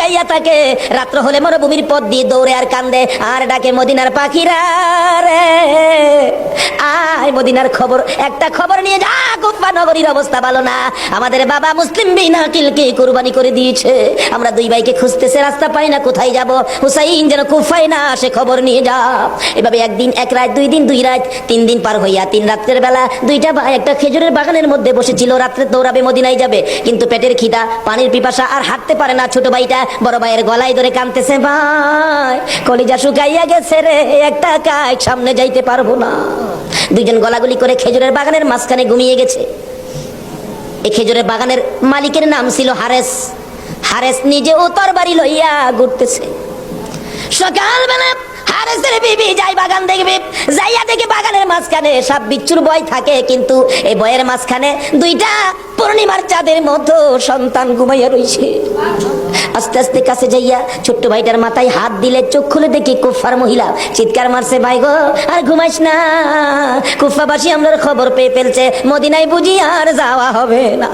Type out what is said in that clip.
তাকাইয়া থাকে, রাত্র হলে মরুভূমির পথ দিয়ে দৌড়ে আর কান্দে আর ডাকে মদিনার পাখিরা রে আয় মদিনার খবর, একটা খবর নিয়ে যা, কুফা নগরীর অবস্থা ভালো না, আমাদের বাবা মুসলিম বিন আকিলকে কুরবানি করে দিয়েছে, আমরা দুই ভাইকে খুঁজতেছে, রাস্তা পাই না, কোথায় যাব, হুসাইন যেন কুফায় না আসে, খবর নিয়ে যা। এভাবে একদিন এক রাত, দুই দিন দুই রাত, 3 দিন পার হইয়া 3 রাত্রের বেলা দুইটা ভাই একটা খেজুরের বাগানের মধ্যে বসেছিল, রাত্রে দৌড়াবে মদিনায় যাবে, কিন্তু পেটের খিদা, পানির পিপাসা, আর হাঁটতে পারে না। ছোট ভাইটা বড় ভাইয়ের গলায় ধরে কাঁদতেছে, ভাই কলিজা শুকাইয়া গেছে রে, একটা কাজ সামনে যাইতে পারবো না। দুইজন গলাগুলি করে খেজুরের বাগানের মাঝখানে ঘুমিয়ে গেছে। এই খেজুরের বাগানের মালিকের নাম ছিল হারেস। হারেস নিজে ও তরবারি লইয়া ঘুরতেছে। সকালবেলা হারেসের বিবি যাই বাগান দেখবে, যাইয়া দেখে বাগানের মাঝখানে সাপ বিচ্ছুর ভয় থাকে, কিন্তু এই ভয়ের মাঝখানে দুইটা পূর্ণিমার চাঁদের মতো সন্তান ঘুমাইয়া রইছে। আস্তে আস্তে কাছে যাইয়া ছোট্ট ভাইটার মাথায় হাত দিলে চোখ খুলে দেখি কুফার মহিলা, চিৎকার মারছে, ভাই গো আর ঘুমাইস না, কুফাবাসী আমরার খবর পেয়ে ফেলছে, মদিনায় বুঝি আর যাওয়া হবে না।